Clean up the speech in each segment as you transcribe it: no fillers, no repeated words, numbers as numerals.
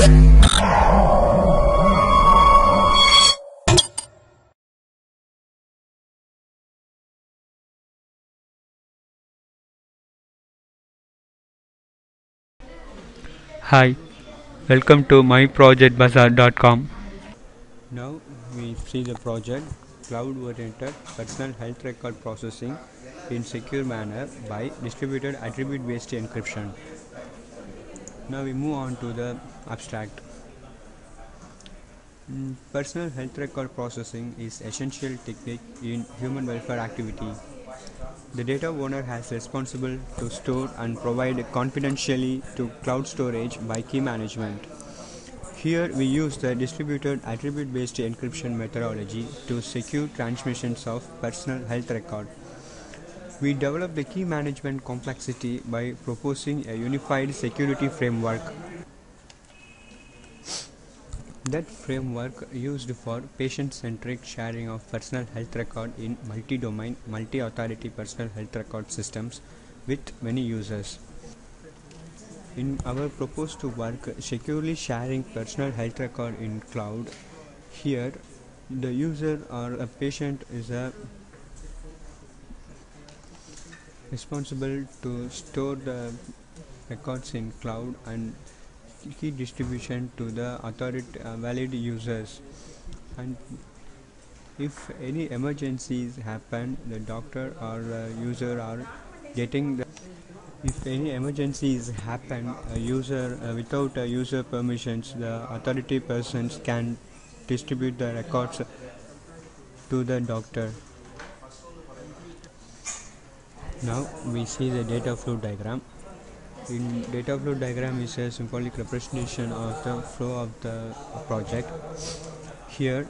Hi, welcome to myprojectbazaar.com. Now we see the project Cloud-Oriented Personal Health Record Processing in Secure Manner by Distributed Attribute-Based Encryption. Now we move on to the abstract. Personal health record processing is essential technique in human welfare activity. The data owner has responsible to store and provide confidentially to cloud storage by key management. Here we use the distributed attribute-based encryption methodology to secure transmissions of personal health record. We develop the key management complexity by proposing a unified security framework. That framework used for patient-centric sharing of personal health record in multi-domain, multi-authority personal health record systems with many users. In our proposed to work securely sharing personal health record in cloud, here the user or a patient is responsible to store the records in cloud and key distribution to the valid users. And if any emergencies happen, the doctor or user are getting the if any emergencies happen, a user without user permissions, the authority persons can distribute the records to the doctor. Now we see the data flow diagram. In data flow diagram is a symbolic representation of the flow of the project. Here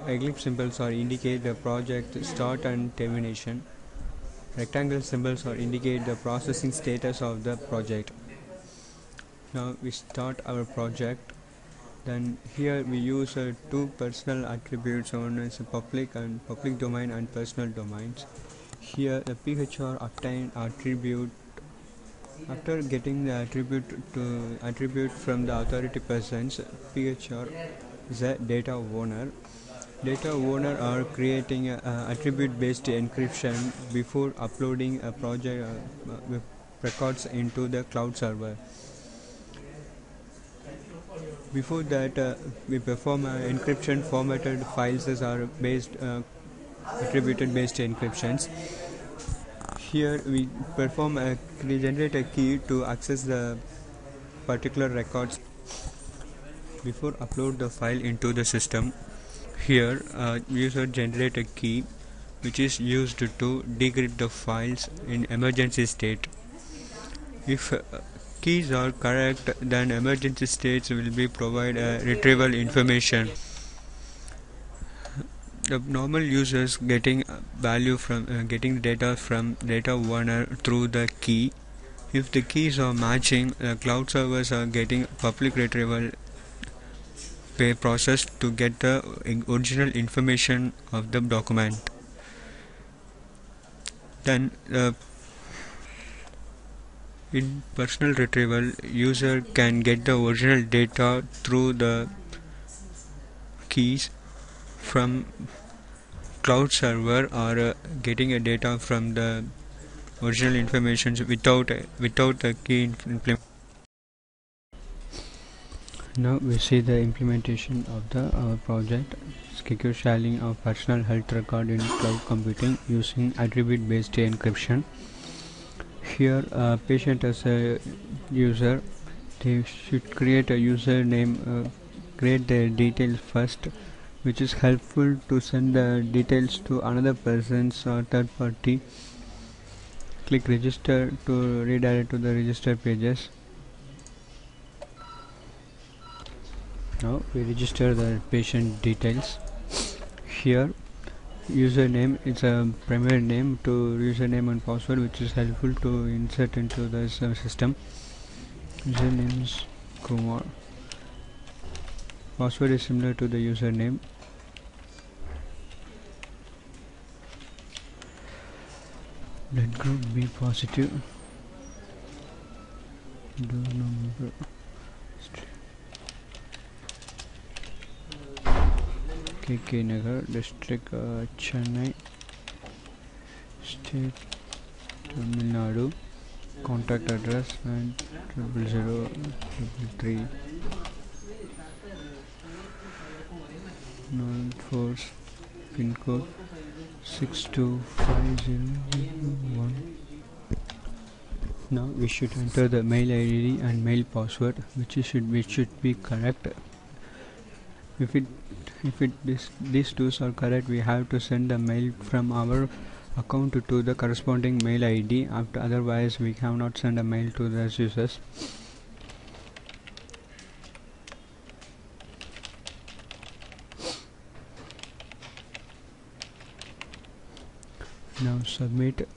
ellipse symbols are indicate the project start and termination. Rectangle symbols are indicate the processing status of the project. Now we start our project. Then here we use two personal attributes known as public domain and personal domains. Here the PHR obtained attribute. After getting the attribute from the authority persons, PHR is a data owner. Data owner are creating attribute-based encryption before uploading a project records into the cloud server. Before that, we perform encryption formatted files as are based attributed based encryptions. Here we perform we generate a key to access the particular records before upload the file into the system. Here user generate a key which is used to decrypt the files in emergency state. If keys are correct, then emergency states will be provide retrieval information. The normal users getting value from getting data from data owner through the key. If the keys are matching, cloud servers are getting public retrieval process to get the original information of the document. Then in personal retrieval, user can get the original data through the keys from cloud server or getting a data from the original information without the key implementation. Now we see the implementation of the project secure sharing of personal health record in cloud computing using attribute based encryption. Here patient as a user, they should create a username, create their details first, which is helpful to send the details to another person's or third party. Click register to redirect to the register pages. Now we register the patient details. Here username is a primary name to username and password, which is helpful to insert into the system. Username is Kumar. Password is similar to the username. Blood group B positive. Door number. KK Nagar, district Chennai, state Tamil Nadu, contact address 9000333 94, pin code 625001. Now we should enter the mail ID and mail password, which should be correct. If these two are correct, we have to send the mail from our account to the corresponding mail ID. Otherwise, we cannot send a mail to the users. Now submit.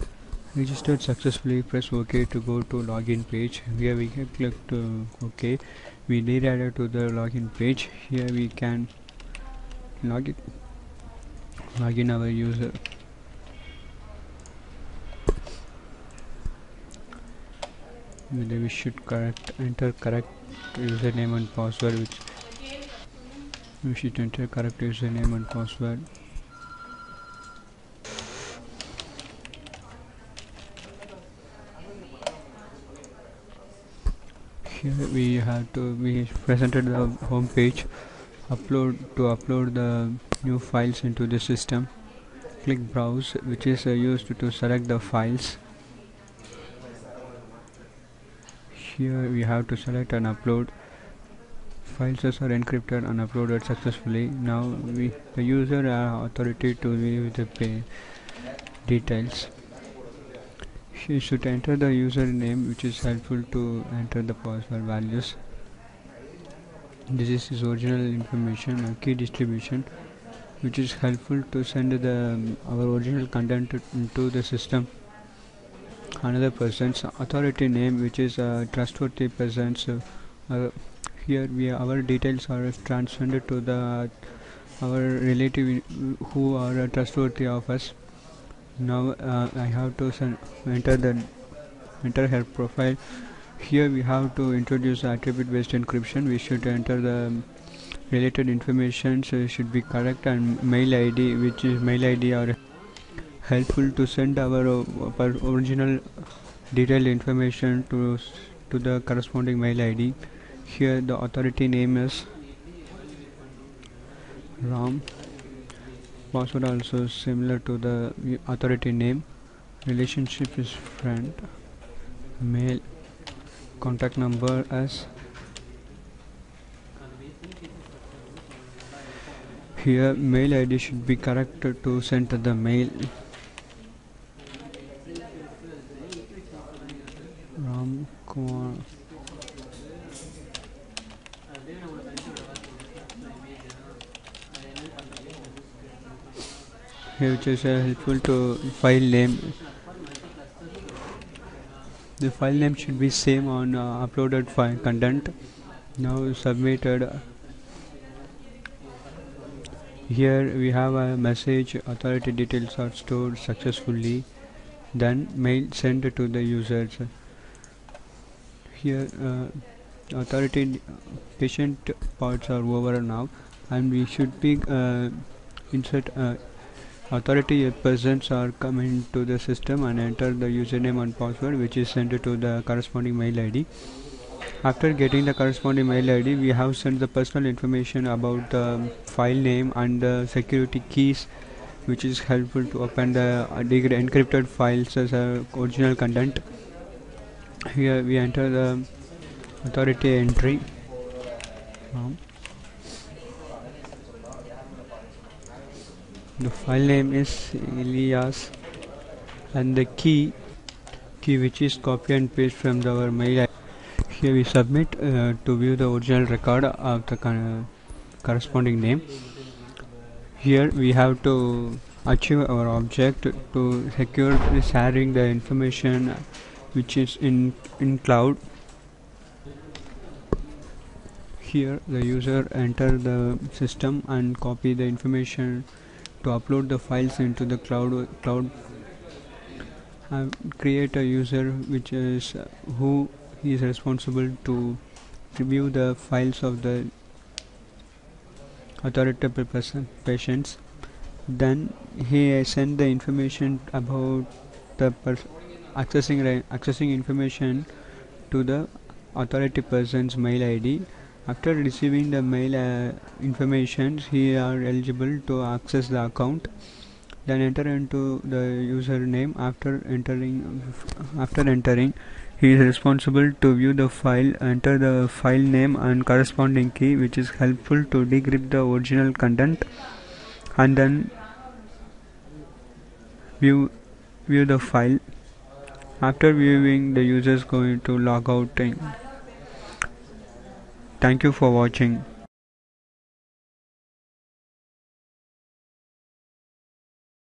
Registered successfully. Press OK to go to login page. Here we can click to OK. We redirected to the login page. Here we can log in our user. We should enter correct username and password. We should enter correct username and password. Here we presented the home page. To upload the new files into the system, click browse, which is used to select the files. Here we have to select and upload. Files are encrypted and uploaded successfully. Now the user has authority to view the details. She should enter the username, which is helpful to enter the password values. This is his original information, key distribution, which is helpful to send our original content into the system. Another person's authority name, which is a trustworthy person's. Here our details are transferred to our relative who are trustworthy of us. Now I have to enter her profile. Here we have to introduce attribute based encryption. We should enter the related information, so it should be correct, and mail ID, which is mail ID are helpful to send our original detailed information to the corresponding mail ID. Here the authority name is Ram. Password also similar to the authority name. Relationship is friend. Mail. Contact number as. Here mail ID should be correct to send the mail. Ram Kumar. Here, which is helpful to file name. The file name should be same on uploaded file content. Now submitted. Here we have a message. Authority details are stored successfully. Then mail sent to the users. Here authority patient parts are over now, and we should be insert authority persons are coming to the system and enter the username and password, which is sent to the corresponding mail ID. After getting the corresponding mail ID, we have sent the personal information about the file name and the security keys, which is helpful to open the encrypted files as original content. Here we enter the authority entry. The file name is Elias, and the key which is copy and paste from our mail. Here we submit to view the original record of the corresponding name. Here we have to achieve our object to secure sharing the information which is in cloud. Here the user enter the system and copy the information to upload the files into the cloud. Create a user which is who is responsible to review the files of the authoritative patients. Then he sent the information about the accessing information to the authority person's mail ID. After receiving the mail information, he are eligible to access the account. Then enter into the username. After entering, he is responsible to view the file, enter the file name and corresponding key, which is helpful to decrypt the original content, and then view the file. After viewing, the user is going to log out. Thank you for watching.